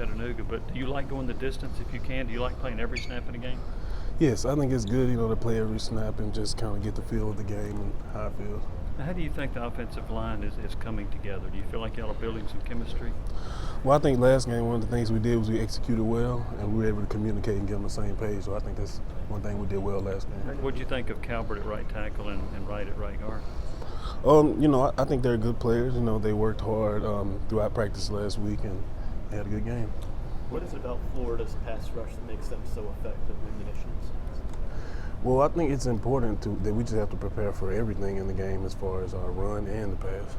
Chattanooga, but do you like going the distance if you can? Do you like playing every snap in a game? Yes, I think it's good, to play every snap and just kind of get the feel of the game and how it feels. Now, how do you think the offensive line is coming together? Do you feel like y'all are building some chemistry? Well, I think last game, one of the things we did was we executed well and we were able to communicate and get on the same page. So I think that's one thing we did well last game. What did you think of Calvert at right tackle and Wright at right guard? I think they're good players. They worked hard throughout practice last week and they had a good game. What is it about Florida's pass rush that makes them so effective in the nations? Well, I think it's important that we just have to prepare for everything in the game as far as our run and the pass.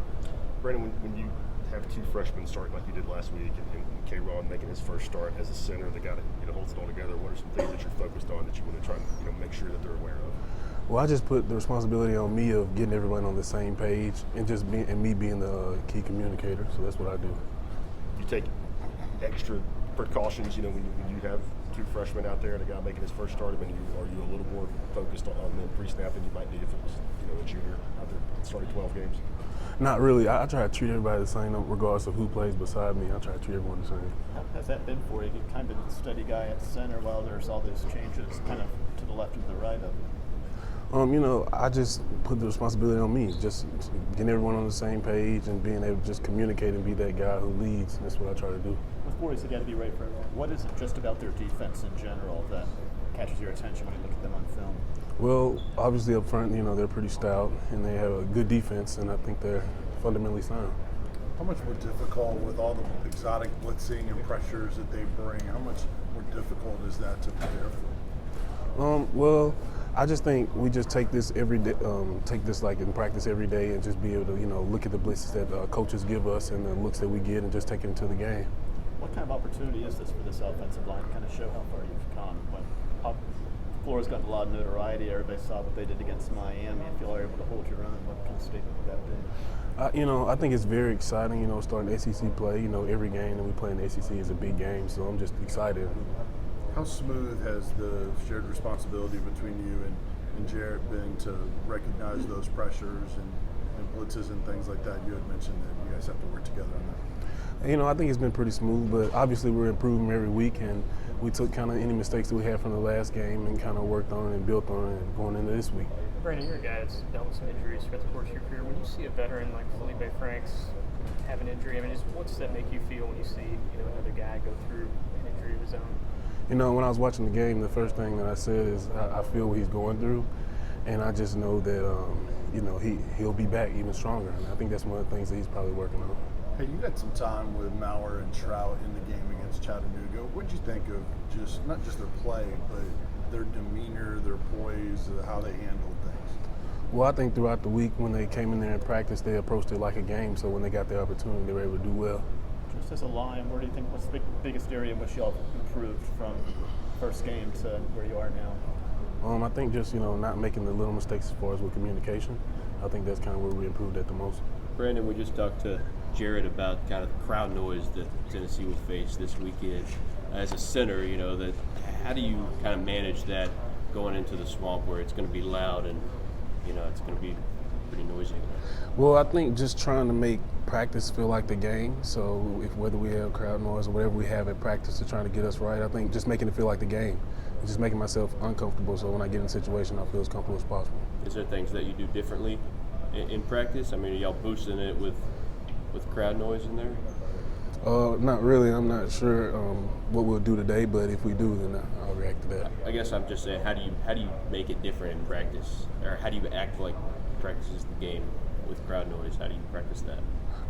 Brandon, when you have two freshmen starting like you did last week and K-Ron making his first start as a center, the guy that holds it all together, what are some things that you're focused on that you want to try and make sure that they're aware of? Well, I just put the responsibility on me of getting everyone on the same page and me being the key communicator. So that's what I do. You take extra precautions, when you have two freshmen out there and a guy making his first start. Are you a little more focused on the pre-snap than you might be if it was a junior out there starting 12 games? Not really. I try to treat everybody the same regardless of who plays beside me. I try to treat everyone the same. How has that been for you? You've kind of been the steady guy at center while there's all those changes kind of to the left and to the right of it. I just put the responsibility on me, just getting everyone on the same page and being able to just communicate and be that guy who leads. That's what I try to do. With boys, they got to be right for everyone. What is it just about their defense in general that catches your attention when you look at them on film? Well, obviously up front, they're pretty stout and they have a good defense, and I think they're fundamentally sound. How much more difficult with all the exotic blitzing and pressures that they bring? How much more difficult is that to prepare for? Well, I just think we just take this every day, take this like in practice every day, and just be able to, look at the blitzes that coaches give us and the looks that we get, and just take it into the game. What kind of opportunity is this for this offensive line to kind of show how far you've come? Florida's gotten a lot of notoriety. Everybody saw what they did against Miami. If you are able to hold your own, what kind of statement would that be? I think it's very exciting, starting SEC play. Every game that we play in the SEC is a big game, so I'm just excited. How smooth has the shared responsibility between you and Jarrett been to recognize those pressures and blitzes and things like that? You had mentioned that you guys have to work together on that. I think it's been pretty smooth, but obviously we're improving every week, and we took kind of any mistakes that we had from the last game and kind of worked on it and built on it going into this week. Brandon, you're a guy that's dealt with some injuries throughout the course of your career. When you see a veteran like Felipe Franks have an injury, what does that make you feel when you see another guy go through an injury of his own? When I was watching the game, the first thing that I said is I feel what he's going through, and I just know that he'll be back even stronger. And I think that's one of the things that he's probably working on. Hey, you got some time with Maurer and Trout in the game against Chattanooga. What did you think of not just their play, but their demeanor, their poise, how they handled things? Well, I think throughout the week when they came in there and practiced, they approached it like a game. So when they got the opportunity, they were able to do well. Just as a line, where do you think what's the biggest area in which y'all improved from first game to where you are now? I think just not making the little mistakes as far as with communication. I think that's kind of where we improved at the most. Brandon, we just talked to Jarrett about kind of the crowd noise that Tennessee will face this weekend. As a center, that how do you kind of manage that going into the swamp where it's going to be loud and it's going to be pretty noisy? Well, I think just trying to make practice feel like the game. So whether we have crowd noise or whatever we have at practice to trying to get us right, I think just making it feel like the game and just making myself uncomfortable so when I get in a situation I feel as comfortable as possible. Is there things that you do differently in practice? Are y'all boosting it with crowd noise in there? Not really. I'm not sure what we'll do today, but if we do, then I'll react to that. I guess I'm just saying, how do you make it different in practice, or how do you act like practice is the game with crowd noise? How do you practice that?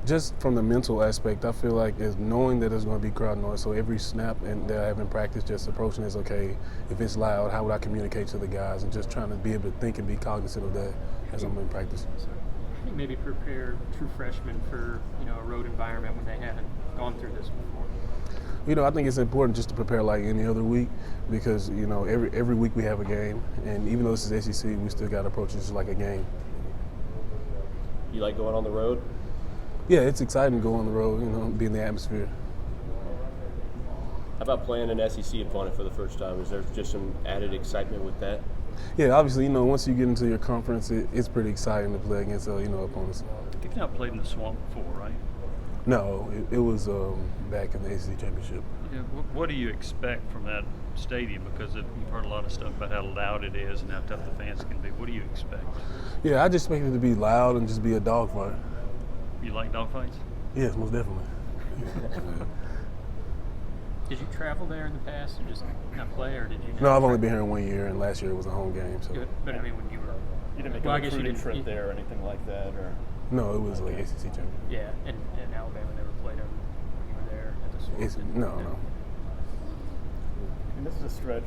Just from the mental aspect, I feel like is knowing that there's going to be crowd noise. So every snap that I have in practice, just approaching is okay. If it's loud, how would I communicate to the guys, and just trying to be able to think and be cognizant of that as I'm in practice. I think maybe prepare true freshmen for a road environment when they haven't gone through this before. I think it's important just to prepare like any other week because every week we have a game, and even though this is SEC, we still got to approach it just like a game. You like going on the road? Yeah, it's exciting to go on the road, be in the atmosphere. How about playing an SEC opponent for the first time? Is there just some added excitement with that? Yeah, obviously, once you get into your conference, it's pretty exciting to play against, opponents. You've not played in the swamp before, right? No, it was back in the ACC championship. Yeah, what do you expect from that stadium? Because you've heard a lot of stuff about how loud it is and how tough the fans can be. What do you expect? Yeah, I just expect it to be loud and just be a dogfight. You like dogfights? Yes, most definitely. Did you travel there in the past and just not play, or did you? No, I've only been here 1 year, and last year it was a home game. So Good. But I mean, when you were, You didn't make well, a I guess you recruiting didn't trip you- there or anything like that, or no, it was like ACC championship. Yeah, and Alabama never played them when you were there at the Swamp. It's, no. And this is a stretch,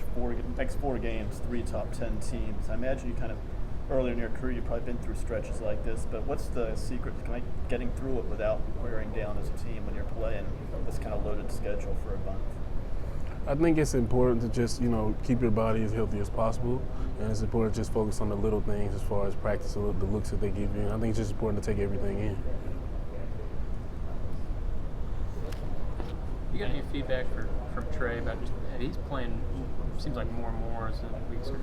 next 4 games, 3 top 10 teams. I imagine you kind of, earlier in your career, you've probably been through stretches like this, but what's the secret to getting through it without wearing down as a team when you're playing this kind of loaded schedule for a month? I think it's important to just, keep your body as healthy as possible, and it's important to just focus on the little things as far as practice, the looks that they give you. And I think it's just important to take everything in. You got any feedback from Trey about just he's playing? Seems like more and more as the weeks are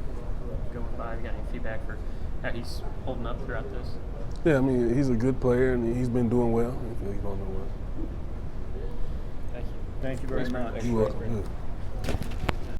going by. You got any feedback for how he's holding up throughout this? Yeah, I mean, he's a good player, and he's been doing well. I feel he's doing well. Thank you very much. You are good.